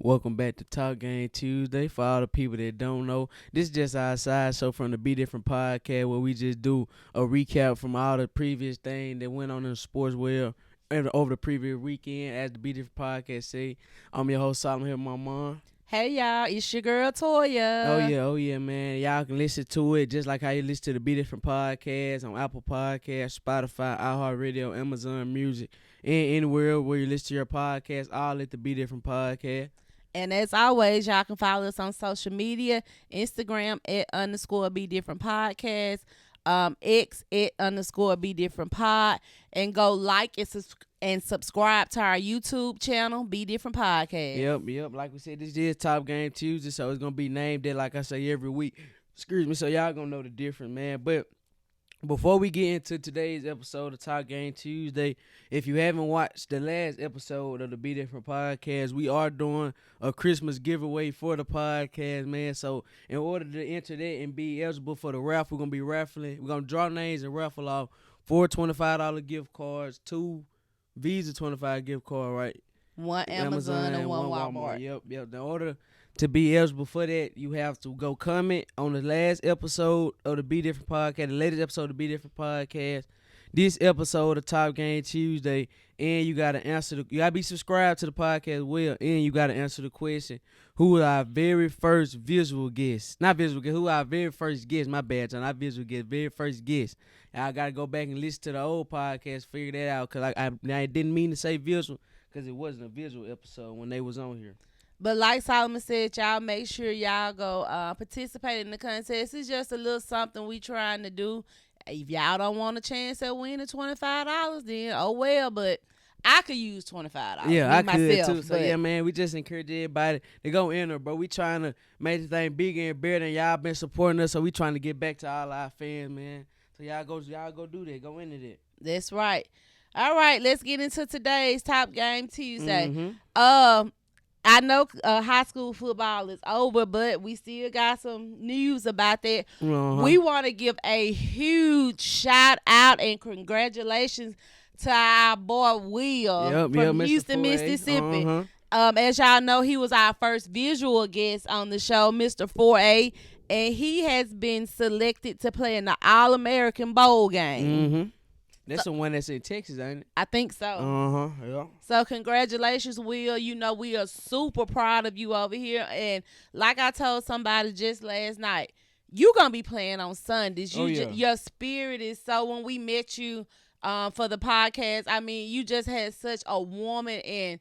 Welcome back to Talk Game Tuesday. For all the people that don't know, this is just our side show from the BeDifferent Podcast where we just do a recap from all the previous things that went on in the sports world over the previous weekend. As the BeDifferent Podcast say, I'm your host Solomon here with my mom. Hey y'all, it's your girl Toya. Oh yeah, man. Y'all can listen to it just like how you listen to the BeDifferent Podcast on Apple Podcasts, Spotify, iHeartRadio, Amazon Music, and anywhere where you listen to your podcast, all at the BeDifferent Podcast. And as always, y'all can follow us on social media, Instagram @_BeDifferentPodcast, X @_BeDifferentPod, and go like and subscribe to our YouTube channel, BeDifferent Podcast. Yep. Like we said, this is Top Game Tuesday, so it's gonna be named that like I say every week. Excuse me, so y'all gonna know the difference, man. But before we get into today's episode of Top Game Tuesday, if you haven't watched the last episode of the BeDifferent Podcast, we are doing a Christmas giveaway for the podcast, man. So in order to enter that and be eligible for the raffle, we're going to be raffling. We're going to draw names and raffle off 4 $25 gift cards, 2 Visa $25 gift card, right? 1 Amazon and 1 Walmart. Yep. In order to be eligible for that, you have to go comment on the last episode of the BeDifferent Podcast, the latest episode of the BeDifferent Podcast, this episode of Top Game Tuesday, and you gotta you gotta be subscribed to the podcast as well, and you gotta answer the question: who is our very first visual guest? Not visual guest. Who our very first guest? My bad, John. Not visual guest. Very first guest. And I gotta go back and listen to the old podcast, figure that out, cause I didn't mean to say visual, cause it wasn't a visual episode when they was on here. But like Solomon said, y'all make sure y'all go participate in the contest. It's just a little something we trying to do. If y'all don't want a chance at winning $25, then oh well. But I could use $25. Yeah, I myself, could too. So yeah, man, we just encourage everybody to go enter, bro. We trying to make the thing bigger and better, and y'all been supporting us. So we trying to get back to all our fans, man. So y'all go do that. Go into that. That's right. All right, let's get into today's Top Game Tuesday. Mm-hmm. I know high school football is over, but we still got some news about that. Uh-huh. We want to give a huge shout out and congratulations to our boy Will from Houston, Mississippi. Uh-huh. As y'all know, he was our first visual guest on the show, Mr. 4A, and he has been selected to play in the All-American Bowl game. Mm-hmm. That's the one that's in Texas, ain't it? I think so. Yeah. So congratulations, Will. You know, we are super proud of you over here. And like I told somebody just last night, you going to be playing on Sundays. Your spirit is so, when we met you for the podcast, I mean, you just had such a warm and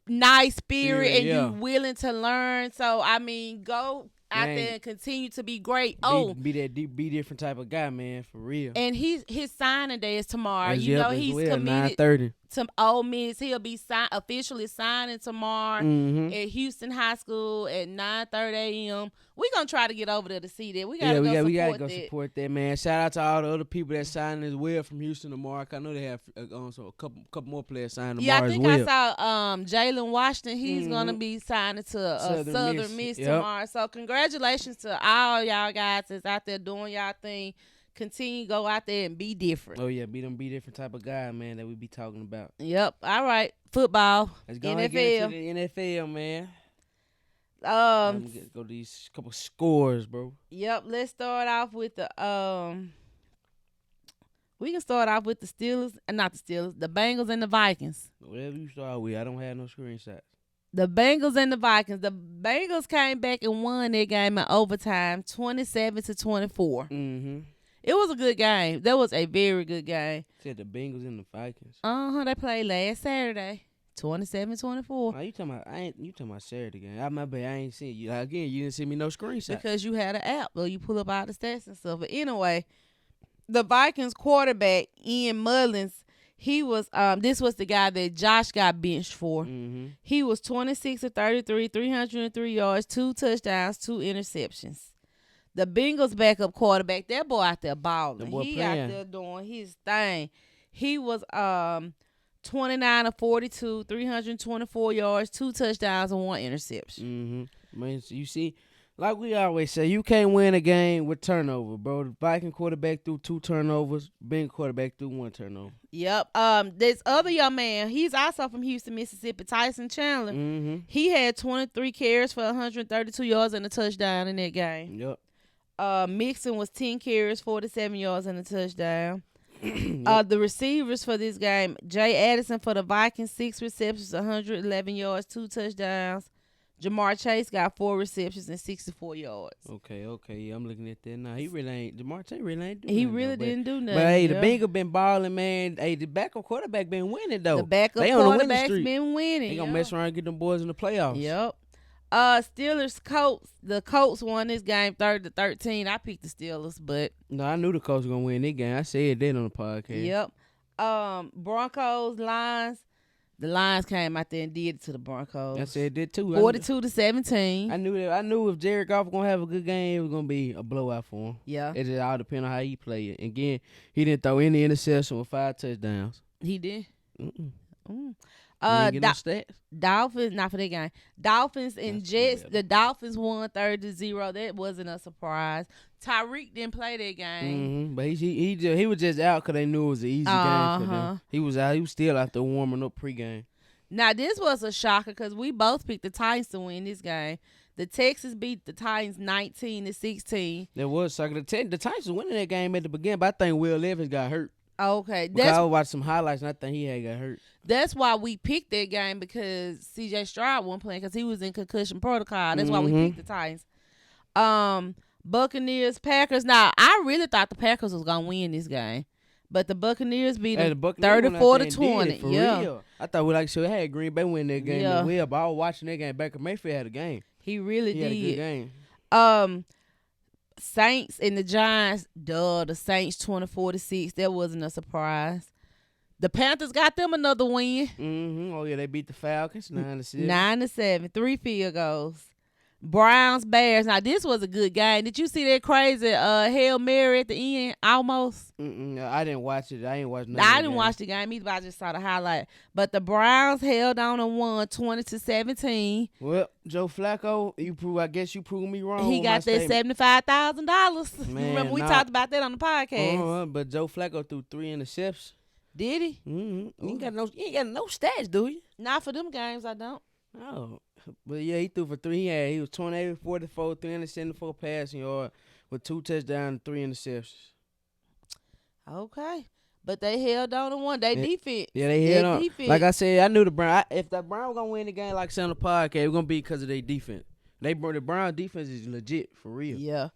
nice spirit, and you willing to learn. So, I mean, go out there and continue to be great. Be different type of guy, man, for real. And his signing day is tomorrow. He's committed 9:30 to Ole Miss. He'll be officially signing tomorrow at Houston High School at 9:30 a.m. We're gonna try to get over there to see that. We gotta go support that, man. Shout out to all the other people that signing as well from Houston tomorrow. I know they have so a couple more players signing tomorrow as well. Yeah, I think I saw Jalen Washington. He's gonna be signing to Southern Miss tomorrow. So congratulations to all y'all guys that's out there doing y'all thing. Continue, go out there and be different. Oh yeah, be different type of guy, man, that we be talking about. Yep. All right. Football. Let's go NFL. Get into the NFL, man. Go to these couple scores, bro. Yep. Let's start off with the we can start off with the Steelers, not the Steelers, the Bengals and the Vikings. Whatever you start with, I don't have no screenshots. The Bengals and the Vikings. The Bengals came back and won their game in overtime, 27-24. Mm-hmm. It was a good game. That was a very good game. Said the Bengals and the Vikings. They played last Saturday, 27-24. Oh, you talking about Saturday game? I ain't seen you. Again, you didn't send me no screenshots. Because you had an app, though. You pull up all the stats and stuff. But anyway, the Vikings quarterback, Ian Mullins, he was this was the guy that Josh got benched for. Mm-hmm. He was 26 of 33, 303 yards, 2 touchdowns, 2 interceptions. The Bengals backup quarterback, that boy out there balling. He out there doing his thing. He was 29 of 42, 324 yards, 2 touchdowns, and 1 interception. Mm-hmm. Man, so you see, Like we always say, you can't win a game with turnover, bro. The Viking quarterback threw 2 turnovers. Bengals quarterback threw 1 turnover. Yep. This other young man, he's also from Houston, Mississippi, Tyson Chandler. Mm-hmm. He had 23 carries for 132 yards and a touchdown in that game. Yep. Mixon was 10 carries, 47 yards and a touchdown. Yep. The receivers for this game, Jay Addison for the Vikings, 6 receptions, 111 yards, 2 touchdowns. Jamar Chase got 4 receptions and 64 yards. Okay, yeah, I'm looking at that now. He really ain't. Jamar Chase really ain't doing He nothing. really didn't do nothing. But hey, the Bengals been balling, man. Hey, the backup quarterback been winning though. The backup quarterback's been winning. They gonna mess around and get them boys in the playoffs. Yep. Steelers Colts. The Colts won this game 30-13. I picked the Steelers, but no, I knew the Colts was gonna win this game. I said that on the podcast. Yep. Broncos Lions. The Lions came out there and did it to the Broncos. I said that too. 42-17. I knew that. I knew if Jared Goff was gonna have a good game, it was gonna be a blowout for him. Yeah. It just all depends on how he played. And again, he didn't throw any interception with 5 touchdowns. He did. Mm-mm. Dolphins, not for that game. Dolphins and Jets. The Dolphins won 30-0. That wasn't a surprise. Tyreek didn't play that game. Mm-hmm. But he was just out because they knew it was an easy game for them. He was out. He was still out there warming up pregame. Now this was a shocker because we both picked the Titans to win this game. The Texans beat the Titans 19-16. That was shocker. The Titans was winning that game at the beginning, but I think Will Levis got hurt. Okay. Because I watched some highlights and I think he had got hurt. That's why we picked that game because C.J. Stroud wasn't playing because he was in concussion protocol. That's why we picked the Titans. Buccaneers, Packers. Now, I really thought the Packers was going to win this game. But the Buccaneers beat them 34-20. Yeah. Real. I thought we had Green Bay win that game as well, but I was watching that game. Baker Mayfield had a game. He really did. He had a good game. Saints and the Giants, the Saints 24-6. That wasn't a surprise. The Panthers got them another win. Mm-hmm. Oh, yeah, they beat the Falcons 9-7. 9-7, 3 field goals. Browns, Bears. Now, this was a good game. Did you see that crazy Hail Mary at the end? Almost. No, I didn't watch it. I didn't watch I didn't watch the game either, but I just saw the highlight. But the Browns held on and won 20-17. Well, Joe Flacco, I guess you proved me wrong. He got that $75,000. Remember, we talked about that on the podcast. But Joe Flacco threw 3 interceptions. Did he? Mm-hmm. You ain't got no stats, do you? Not for them games, I don't. Oh. But yeah, he threw for 3. He was 28-44, 374 passing yards with 2 touchdowns and 3 interceptions. Okay. But they held on and won. They defense. Yeah, they held on. Defense. Like I said, I knew the Browns. If the Browns going to win the game like I said on the podcast, it's going to be because of their defense. The Browns defense is legit, for real. Yeah.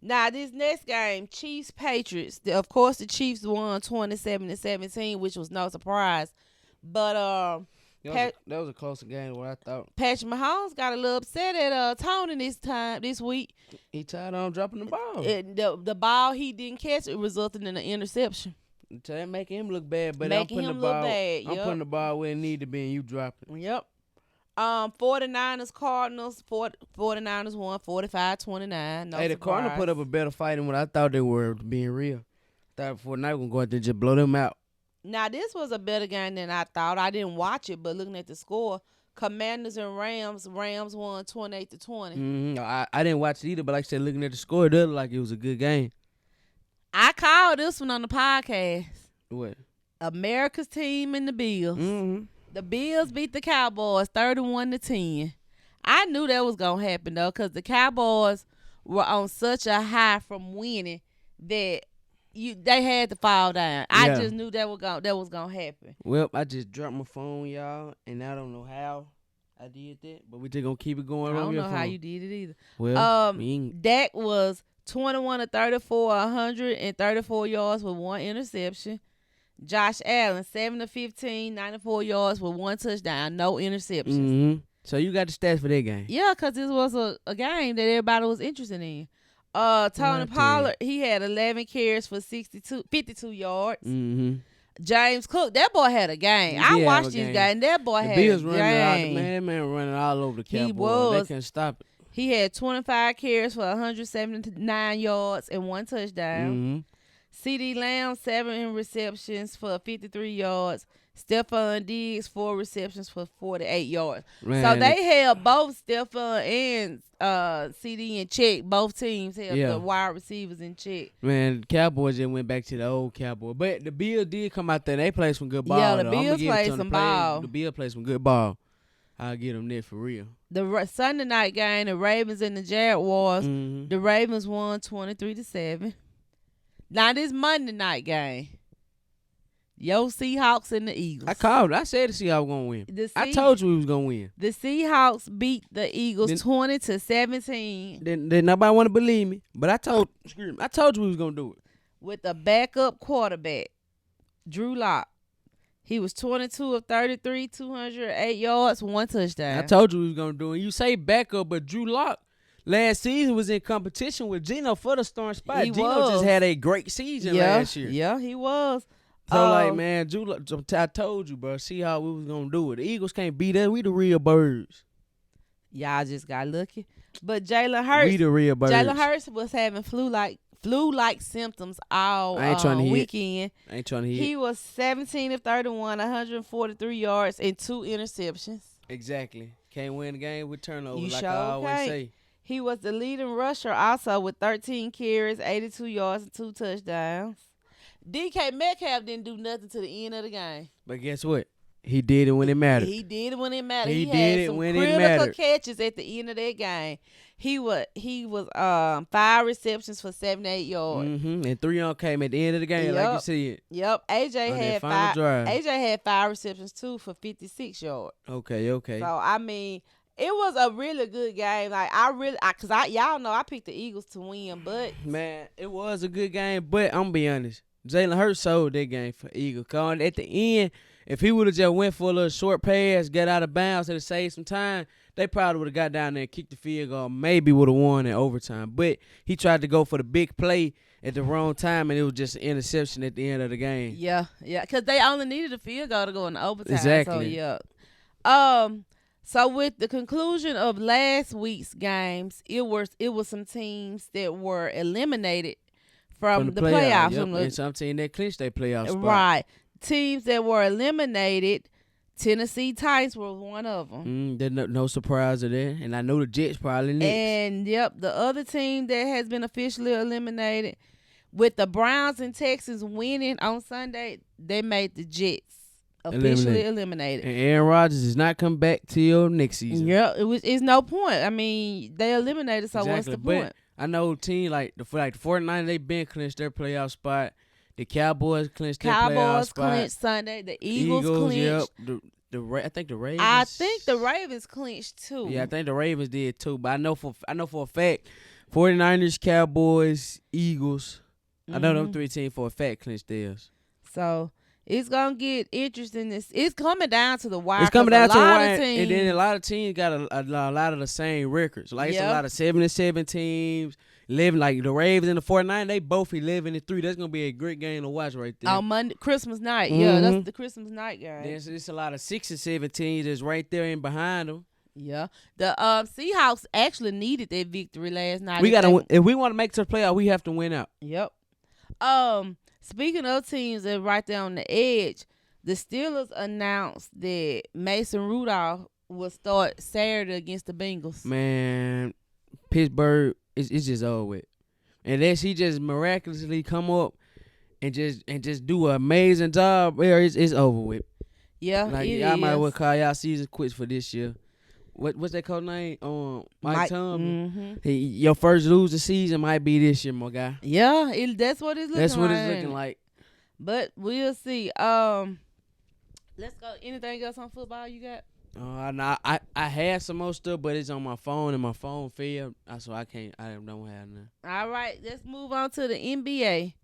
Now, this next game, Chiefs-Patriots. Of course, the Chiefs won 27-17, which was no surprise. But that was a closer game than what I thought. Patrick Mahomes got a little upset at Tony this week. He tired on dropping the ball. The ball he didn't catch, it resulted in an interception. So that making him look bad, but I'm putting the ball where it need to be and you drop it. Yep. 49ers, Cardinals. 49ers won 45-29. No the Cardinals put up a better fight than what I thought they were, being real. Thought 49ers were going to go out there and just blow them out. Now, this was a better game than I thought. I didn't watch it, but looking at the score, Commanders and Rams won 28-20. Mm-hmm. I didn't watch it either, but like I said, looking at the score, it looked like it was a good game. I called this one on the podcast. What? America's team and the Bills. Mm-hmm. The Bills beat the Cowboys 31-10. I knew that was going to happen, though, because the Cowboys were on such a high from winning that they had to fall down. I just knew that was gonna happen. Well, I just dropped my phone, y'all, and I don't know how I did that, but we just gonna keep it going. I don't know how you did it either. Well, Dak was 21-34, 134 yards with 1 interception. Josh Allen 7-15, 94 yards with 1 touchdown, no interceptions. Mm-hmm. So you got the stats for that game? Yeah, because this was a game that everybody was interested in. Tony Pollard, he had 11 carries for 52 yards. Mm-hmm. James Cook, that boy had a game. I watched this game. That boy had a game. That man running all over the Cowboys. He was. They couldn't stop it. He had 25 carries for 179 yards and 1 touchdown. Mm-hmm. CeeDee Lamb, 7 receptions for 53 yards. Stephon Diggs, 4 receptions for 48 yards. Man, so they held both Stephon and CD in check. Both teams held the wide receivers in check. Man, the Cowboys just went back to the old Cowboy. But the Bills did come out there. They played some good ball. Yeah, the Bills played some ball. The Bills played some good ball. I'll get them there for real. The Sunday night game, the Ravens and the Jaguars, the Ravens won 23-7. Now this Monday night game, Yo Seahawks and the Eagles. I called it. I said the Seahawks going to win. I told you we was going to win. The Seahawks beat the Eagles 20-17. Then nobody want to believe me. But I told you we was going to do it. With a backup quarterback, Drew Lock. He was 22 of 33, 208 yards, 1 touchdown. I told you we was going to do it. You say backup, but Drew Lock last season was in competition with Geno for the starting spot. Geno just had a great season last year. Yeah, he was. So, man, Drew Lock, I told you, bro, see how we was going to do it. The Eagles can't beat us. We the real birds. Y'all just got lucky. But Jalen Hurts. We the real birds. Jalen Hurts was having flu-like symptoms all weekend. I ain't trying to hit. He was 17 of 31, 143 yards, and 2 interceptions. Exactly. Can't win the game with turnovers, I always say. He was the leading rusher also with 13 carries, 82 yards, and 2 touchdowns. DK Metcalf didn't do nothing to the end of the game. But guess what? He did it when it mattered. He did it when it mattered. He had did it some when critical it mattered. catches at the end of that game. He was 5 receptions for 78 yards. And 3 on came at the end of the game, like you said. Yep. AJ had 5 receptions too for 56 yards. Okay. So I mean, it was a really good game. Like y'all know I picked the Eagles to win, but man, it was a good game. But I'm gonna be honest, Jalen Hurts sold that game for Eagles. Cause at the end, if he would have just went for a little short pass, got out of bounds, and saved some time, they probably would have got down there and kicked the field goal. Maybe would have won in overtime. But he tried to go for the big play at the wrong time, and it was just an interception at the end of the game. Yeah, because they only needed a field goal to go into overtime. Exactly. So, yeah. So with the conclusion of last week's games, it was some teams that were eliminated from the playoffs. Yep. And some teams that clinched their playoff spot. Right. Teams that were eliminated, Tennessee Titans were one of them. There's no surprise there. And I know the Jets probably next. And, the other team that has been officially eliminated, with the Browns and Texans winning on Sunday, they made the Jets officially eliminated. And Aaron Rodgers is not come back till next season. Yeah, it's no point. I mean, they eliminated, so what's the point? I know team like the 49ers, they been clinched their playoff spot. The Cowboys clinched their playoff spot. Clinched Sunday. The Eagles clinched. Yep. I think the Ravens. I think the Ravens clinched too. Yeah, I think the Ravens did too. But I know for a fact, 49ers, Cowboys, Eagles. I know them 3 teams for a fact clinched theirs. So it's gonna get interesting. It's coming down to the wire. It's coming down to the wire, and then a lot of teams got a lot of the same records. Like it's a lot of 7-7 teams. 11, like the Ravens and the 49ers, they both 11-3. That's gonna be a great game to watch right there. On Monday, Christmas night. Yeah, that's the Christmas night game. It's a lot of 6-7 teams that's right there and behind them. Yeah, the Seahawks actually needed that victory last night. We gotta if we want to make it to the playoff, we have to win out. Yep. Speaking of teams that are right there on the edge, the Steelers announced that Mason Rudolph will start Saturday against the Bengals. Man, Pittsburgh. It's just over with. Unless he just miraculously come up and just do an amazing job, it's over with. Yeah, I might well call y'all season quits for this year. What's that coach name? Mike Tomlin. Your first losing season might be this year, my guy. Yeah, that's what it's looking like. That's what it's looking like. But we'll see. Let's go. Anything else on football you got? I had some more stuff, but it's on my phone, and my phone failed, so I don't have none. All right, let's move on to the NBA.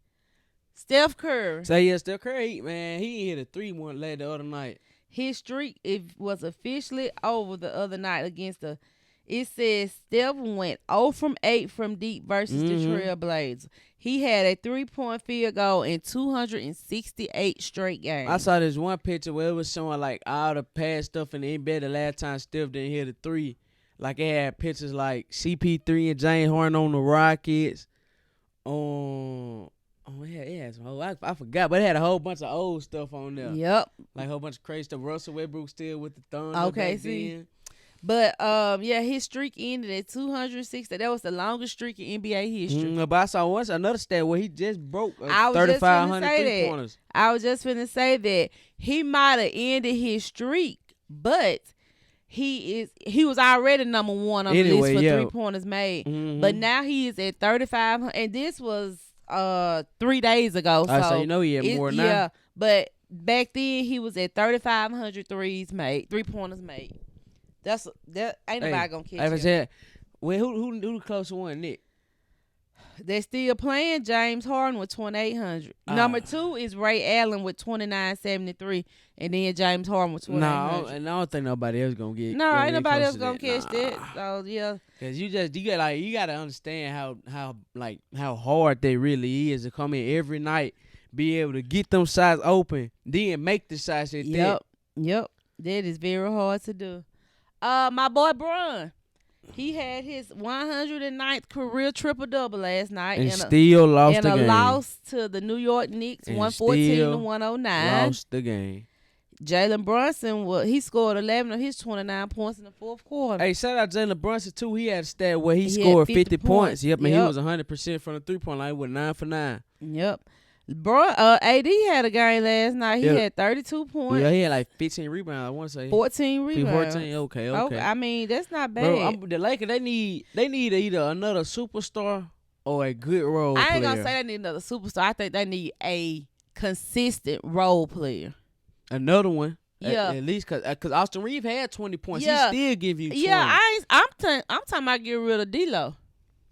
Steph Curry. Steph Curry, man, he hit a 3-1 late the other night. His streak was officially over the other night against it says Steph went 0 from 8 from deep versus the Trailblazers. He had a 3-point field goal in 268 straight games. I saw this one picture where it was showing like all the past stuff in the NBA the last time Steph didn't hit a 3. Like it had pictures like CP3 and James Harden on the Rockets. Oh, yeah, it had some whole, I forgot, but it had a whole bunch of old stuff on there. Yep. Like a whole bunch of crazy stuff. Russell Westbrook still with the Thunder. Okay, back see. then. But yeah, his streak ended at 260. That was the longest streak in NBA history. But I saw once another stat where he just broke 3,500 3-pointers. I was just finna say that he might have ended his streak, but he was already number one on the list for 3-pointers made. Mm-hmm. But now he is at 3,500, and this was 3 days ago. So you know he had more now. Yeah, but back then he was at 3,500 3-pointers made. That ain't nobody gonna catch him. Well, who the closest one, Nick? They're still playing. James Harden with 2,800. Number 2 is Ray Allen with 2,973, and then James Harden with 2,800. No, and I don't think nobody else gonna get. No, ain't nobody else gonna catch that. So yeah, cause you gotta understand how hard they really is to come in every night, be able to get them shots open, then make the shots at that. Yep, that is very hard to do. My boy Bron, he had his 109th career triple-double last night. And still lost the game. And a loss to the New York Knicks, 114-109. Lost the game. Jalen Brunson, he scored 11 of his 29 points in the fourth quarter. Hey, shout out Jalen Brunson, too. He had a stat where he scored 50 points. Yep, and he was 100% from the three-point line with 9 for 9. Yep. AD had a game last night. He had 32 points. Yeah, he had like 15 rebounds. I want to say 14 rebounds. 14. Okay. I mean, that's not bad. Bro, the Lakers, they need either another superstar or a good role player. I ain't gonna say they need another superstar. I think they need a consistent role player. Another one. Yeah. At least because Austin Reeves had 20 points. Yeah. He still give you 20. Yeah, I'm talking about getting rid of D-Lo.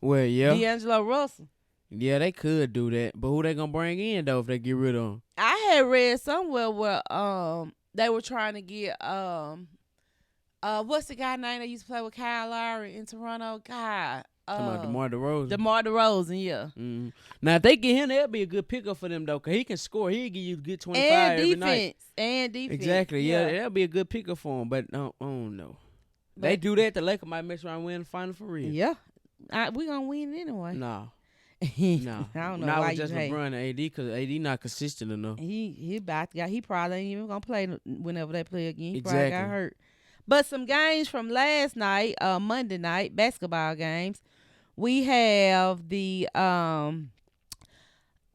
Well, yeah. D'Angelo Russell. Yeah, they could do that, but who they gonna bring in though if they get rid of him? I had read somewhere where they were trying to get what's the guy name that used to play with Kyle Lowry in Toronto? God, talking about DeMar DeRozan. DeMar DeRozan, yeah. Mm-hmm. Now if they get him, that'll be a good pickup for them though, cause he can score. He'll give you a good 25 every night. And defense. Exactly. Yeah, that'll be a good pickup for him. But I don't know. They do that, the Lakers might mess around and win the final for real. Yeah, we gonna win anyway. No. No, I don't know why just you hate. LeBron and AD because AD not consistent enough. He probably ain't even gonna play whenever they play again. He exactly. Probably got hurt. But some games from last night, Monday night basketball games. We have the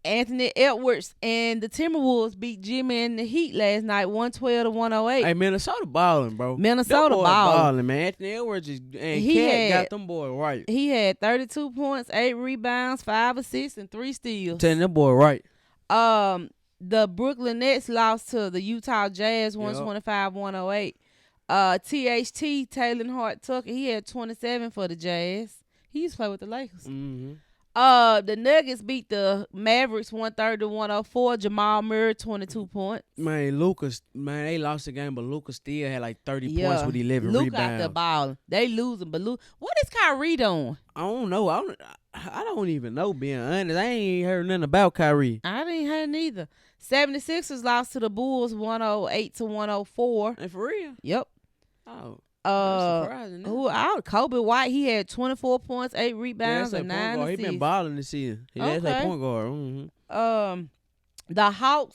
Anthony Edwards and the Timberwolves beat Jimmy and the Heat last night, 112-108. Hey, Minnesota balling, bro. Minnesota balling, man. Anthony Edwards got them boys right. He had 32 points, 8 rebounds, 5 assists, and 3 steals. Telling them boy right. The Brooklyn Nets lost to the Utah Jazz, 125-108. THT, Taylor Hart-Tucker, he had 27 for the Jazz. He used to play with the Lakers. Mm-hmm. The Nuggets beat the Mavericks 130-104. Jamal Murray 22 points. Man, they lost the game, but Luka still had like 30 points with 11 rebounds. Luka out the ball. They losing, but what is Kyrie doing? I don't know. I don't even know, being honest. I ain't heard nothing about Kyrie. I didn't hear neither. 76ers lost to the Bulls 108-104. And for real? Yep. Oh. Surprising. Kobe White, he had 24 points, 8 rebounds, and 9 assists. He been balling this season. That's a point guard. Mm-hmm. The Hawks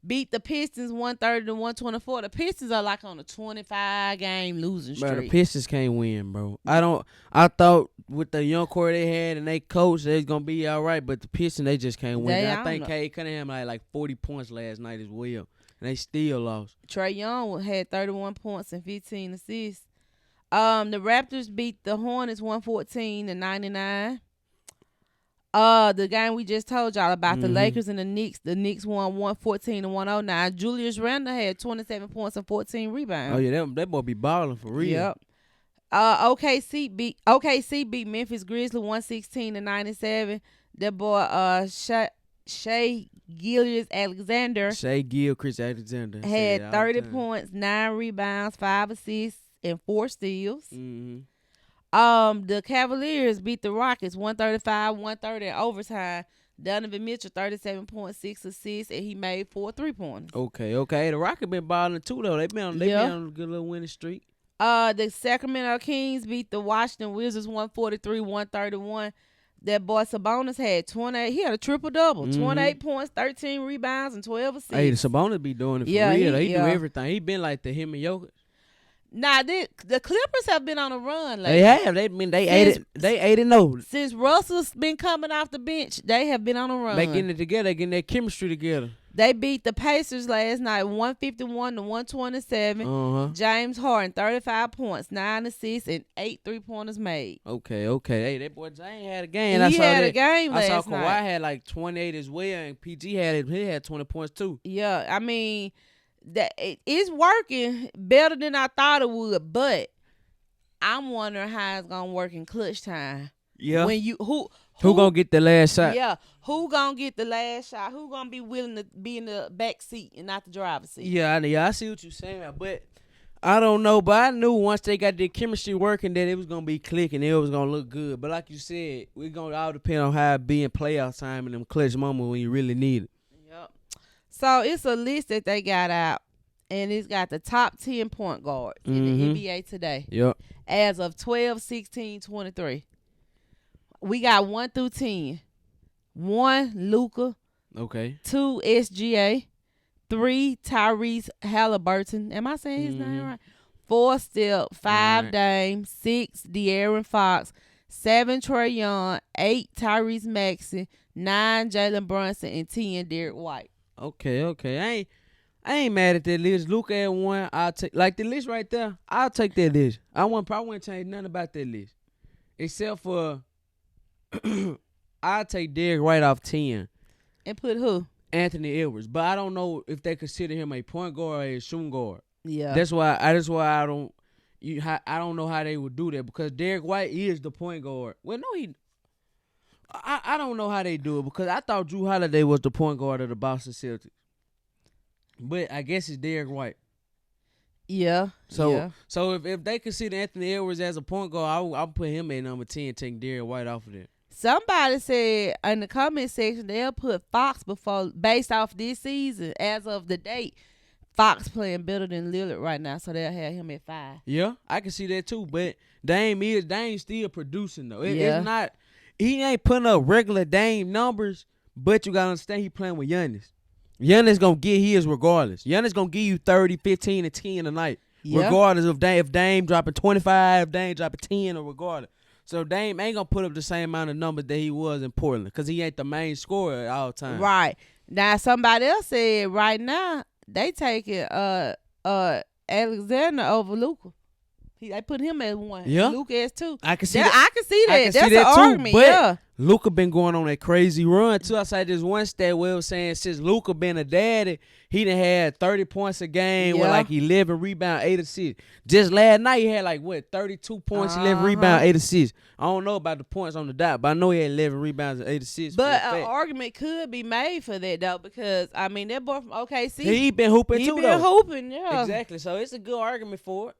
beat the Pistons 130-124. The Pistons are like on a 25-game losing streak. Bro, the Pistons can't win, bro. I thought with the young core they had and they coach, they was gonna be all right, but the Pistons, they just can't win. I think Cade Cunningham had like 40 points last night as well. And they still lost. Trae Young had 31 points and 15 assists. The Raptors beat the Hornets 114-99. The game we just told y'all about, the Lakers and the Knicks. The Knicks won 114-109. Julius Randle had 27 points and 14 rebounds. Oh yeah, that boy be balling for real. Yep. OKC beat Memphis Grizzlies 116-97. That boy Shai Gilgeous-Alexander had 30 points, 9 rebounds, 5 assists, and 4 steals. Mm-hmm. The Cavaliers beat the Rockets 135-130 in overtime. Donovan Mitchell 37.6 assists, and he made 4 3-pointers. Okay. The Rockets been balling too though. They been on a good little winning streak. The Sacramento Kings beat the Washington Wizards 143-131. That boy Sabonis had 28. He had a triple-double. 28 points, 13 rebounds, and 12 assists. Hey, the Sabonis be doing it for real. He do everything. He been like the him and Jokic. Nah, the Clippers have been on a run lately. They have. They 8-0. Since Russell's been coming off the bench, they have been on a run. They getting it together. They getting their chemistry together. They beat the Pacers last night, 151-127. James Harden, 35 points, 9 assists, and 8 3-pointers made. Okay. Hey, that boy James had a game. He had a game last night. I saw Kawhi had like 28 as well, and PG had 20 points too. Yeah, I mean, that it's working better than I thought it would, but I'm wondering how it's gonna work in clutch time. Yeah. When you who gonna get the last shot? Yeah. Who gonna get the last shot? Who gonna be willing to be in the back seat and not the driver's seat? Yeah, I see what you're saying, but I don't know. But I knew once they got their chemistry working that it was gonna be clicking. It was gonna look good. But like you said, we're gonna all depend on how it be in playoff time and them clutch moments when you really need it. Yep. So it's a list that they got out, and it's got the top 10 point guards in the NBA today. Yep. As of 12-16-23. We got 1 through 10. 1, Luka. Okay. 2, SGA. 3, Tyrese Halliburton. Am I saying his name right? 4, Steph. 5, right. Dame. 6, De'Aaron Fox. 7, Trae Young. 8, Tyrese Maxey. 9, Jalen Brunson. And 10, Derek White. Okay. I ain't mad at that list. Luka at 1. I'll take like the list right there. I'll take that list. Probably wouldn't change nothing about that list, except for I'll take Derek White off 10. And put who? Anthony Edwards. But I don't know if they consider him a point guard or a shooting guard. Yeah. That's why I don't know how they would do that, because Derek White is the point guard. Well, no, I don't know how they do it, because I thought Drew Holiday was the point guard of the Boston Celtics. But I guess it's Derek White. Yeah. So if they consider Anthony Edwards as a point guard, I'll put him at number 10, taking Derek White off of there. Somebody said in the comment section they'll put Fox based off this season as of the date. Fox playing better than Lillard right now, so they'll have him at 5. Yeah, I can see that too. But Dame still producing though. It's not, he ain't putting up regular Dame numbers, but you gotta understand he playing with Giannis. Giannis gonna get his regardless. Giannis gonna give you 30, 15, and 10 a night, regardless of if Dame dropping 25, Dame dropping 10, or regardless. So Dame ain't gonna put up the same amount of numbers that he was in Portland, because he ain't the main scorer at all times. Right. Now somebody else said right now they taking Alexander over Luka. They put him as 1. Yeah. Luka as 2. I can see that. I can see that. That's an argument. But yeah. Luka been going on a crazy run too. Outside this one stat where it was saying since Luka been a daddy, he done had 30 points a game with like 11 rebounds, 8 assists. Just last night he had 32 points, 11 rebounds, 8 assists. I don't know about the points on the dot, but I know he had 11 rebounds and 8 assists. But an argument could be made for that though, because I mean that boy from OKC, he been hooping too. He been hooping, yeah. Exactly. So it's a good argument for it.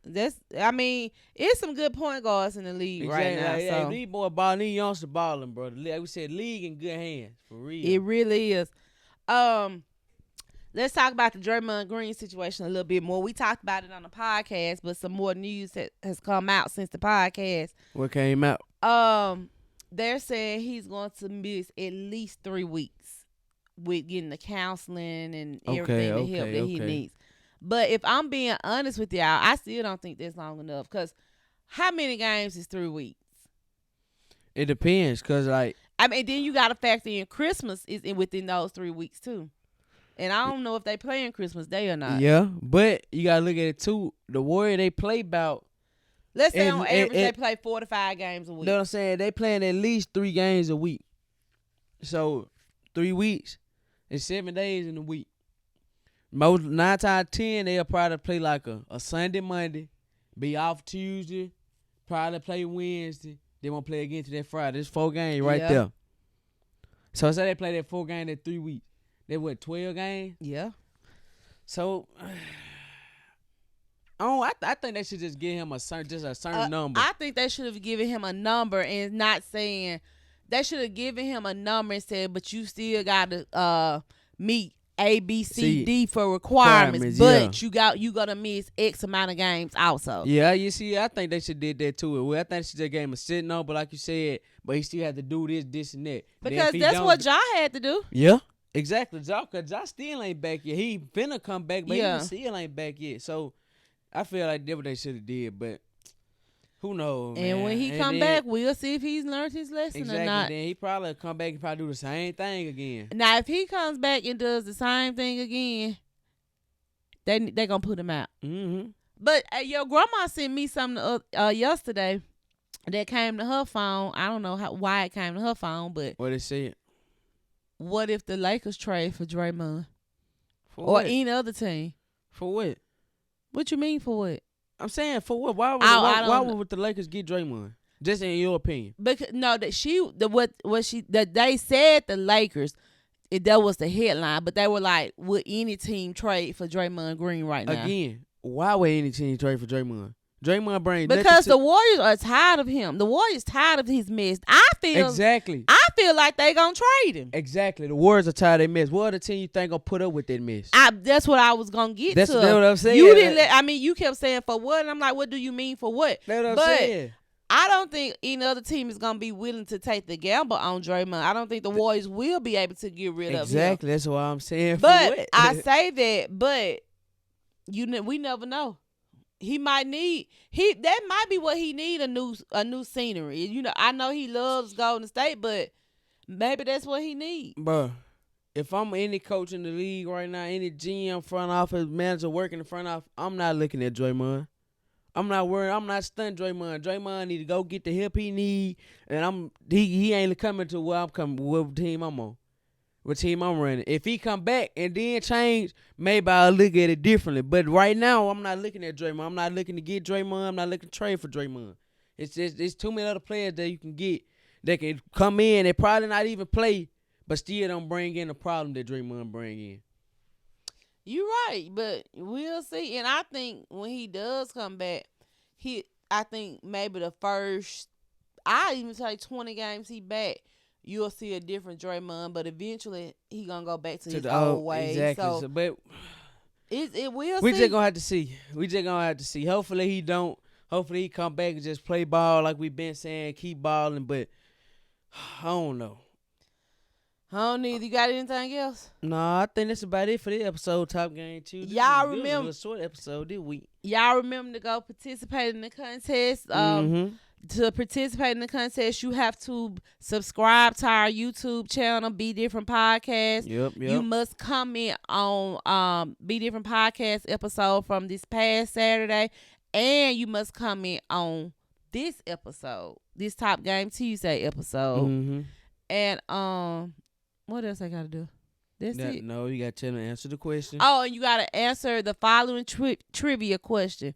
It's some good point guards in the league right now. Yeah, these boy balling, these youngsters balling, bro. Like we said, league in good hands, for real. It really is. Let's talk about the Draymond Green situation a little bit more. We talked about it on the podcast, but some more news that has come out since the podcast. What came out? They're saying he's going to miss at least 3 weeks with getting the counseling and everything, the help that he needs. But if I'm being honest with y'all, I still don't think that's long enough, because how many games is 3 weeks? It depends, because then you got to factor in Christmas is within those 3 weeks too. And I don't know if they playing Christmas Day or not. Yeah, but you got to look at it too. The Warriors, they play about, let's say on average they play 4 to 5 games a week. You know what I'm saying? They playing at least 3 games a week. So 3 weeks is 7 days in a week. Most 9 times out of 10, they'll probably play like a Sunday, Monday, be off Tuesday, probably play Wednesday. They won't play again till that Friday. It's 4 games right there. So say they play that 4 games in 3 weeks. They 12 games? Yeah. So I think they should just give him a certain number. I think they should have given him a number and not saying, they should have given him a number and said, but you still got to meet A, B, C, D for requirements, but you gonna miss X amount of games also. Yeah, you see, I think they should did that too. Well, I think she just gave him a sitting on, but like you said, but he still had to do this, and that. Because that's what Ja had to do. Yeah, exactly. Ja still ain't back yet. He finna come back, but he still ain't back yet. So I feel like that's what they should have did, but who knows, man. And when he come back, we'll see if he's learned his lesson or not. Then he probably come back and probably do the same thing again. Now, if he comes back and does the same thing again, they gonna put him out. Mm-hmm. But your grandma sent me something yesterday that came to her phone. I don't know why it came to her phone, but what it said? What if the Lakers trade for Draymond or any other team? For what? What you mean for what? I'm saying for what? Why would the Lakers get Draymond? Just in your opinion? Because no, that they said the Lakers. That was the headline, but they were like, would any team trade for Draymond Green right now? Again, why would any team trade for Draymond? Draymond brings because the Warriors are tired of him. The Warriors tired of his mess. I feel like they gonna trade him. Exactly. The Warriors are tired of their mess. What other team you think gonna put up with that mess? That's what I was gonna get to. That's what I'm saying. You didn't you kept saying for what? And I'm like, what do you mean for what? That's what I'm saying. I don't think any other team is gonna be willing to take the gamble on Draymond. I don't think the Warriors will be able to get rid of him. Exactly. That's what I'm saying. But I say that, but we never know. He might need that might be what he need, a new scenery. You know, I know he loves Golden State, but maybe that's what he need. Bro, if I'm any coach in the league right now, any GM, front office manager working in front office, I'm not looking at Draymond. I'm not worried. I'm not stunned Draymond. Draymond need to go get the help he need, and he ain't coming to where I'm coming. What team I'm on? What team I'm running? If he come back and then change, maybe I'll look at it differently. But right now, I'm not looking at Draymond. I'm not looking to get Draymond. I'm not looking to trade for Draymond. It's too many other players that you can get that can come in and probably not even play, but still don't bring in the problem that Draymond bring in. You're right, but we'll see. And I think when he does come back, I think maybe the first, I even say 20 games he back, you'll see a different Draymond, but eventually he gonna go back to his old ways. Exactly. So, but it will. We just gonna have to see. Hopefully he don't. Hopefully he come back and just play ball like we've been saying, keep balling. But I don't know. I don't need. You got anything else? No, I think that's about it for this episode. Top Game Tuesday. Y'all remember a short episode this week. Y'all remember to go participate in the contest. To participate in the contest, you have to subscribe to our YouTube channel, BeDifferent Podcast. Yep. You must comment on BeDifferent Podcast episode from this past Saturday, and you must comment on this episode, this Top Game Tuesday episode. Mm-hmm. And what else I gotta do? That's it. No, you gotta tell them to answer the question. Oh, and you gotta answer the following trivia question: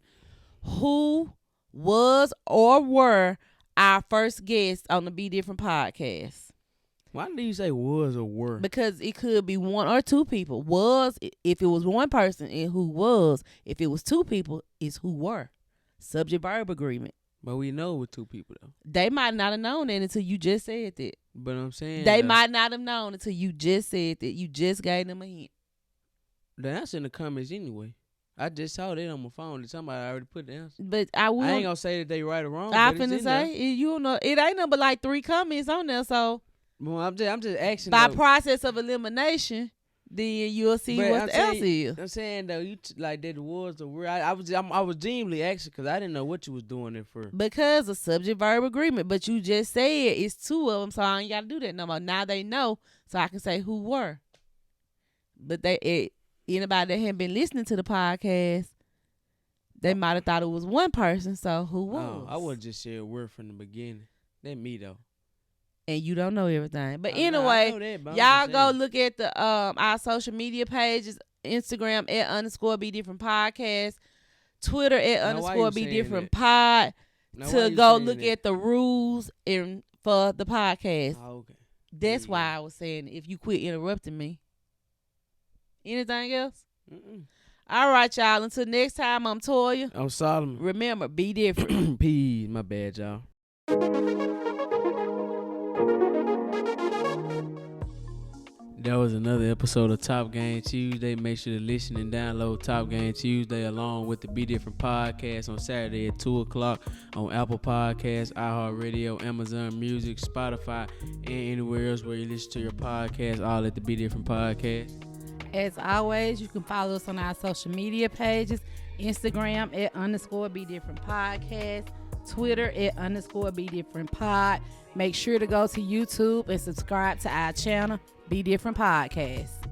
who was or were our first guest on the BeDifferent Podcast? Why did you say was or were? Because it could be one or two people. Was, if it was one person, and who was. If it was two people, it's who were. Subject verb agreement. But we know it was two people though. They might not have known that until you just said that. But I'm saying they might not have known until you just said that. You just gave them a hint. The answer in the comments anyway. I just saw that on my phone that somebody already put the answer. But I ain't gonna say that they right or wrong. I finna say you know it ain't number like 3 comments on there. So well, I'm just asking. By process of elimination, then you'll see what the answer is. I'm saying though, you like that was the word. I was genuinely asking because I didn't know what you was doing it for. Because of subject verb agreement, but you just said it's 2 of them, so I ain't gotta do that no more. Now they know, so I can say who were. But anybody that hadn't been listening to the podcast, they might have thought it was one person. So who was? I would just say a word from the beginning. That me though. And you don't know everything. But anyway, y'all go look at the our social media pages. Instagram @_BeDifferent Podcast. Twitter @_BeDifferent Pod. To go look at the rules for the podcast. Oh, okay. That's why I was saying if you quit interrupting me. Anything else? Mm-mm. All right, y'all. Until next time, I'm Toya. I'm Solomon. Remember, be different. Peace. My bad, y'all. That was another episode of Top Game Tuesday. Make sure to listen and download Top Game Tuesday along with the Be Different Podcast on Saturday at 2 o'clock on Apple Podcasts, iHeartRadio, Amazon Music, Spotify, and anywhere else where you listen to your podcast, all at the Be Different Podcast. As always, you can follow us on our social media pages, Instagram at _BeDifferent Podcast, Twitter at _BeDifferent Pod. Make sure to go to YouTube and subscribe to our channel, Be Different Podcast.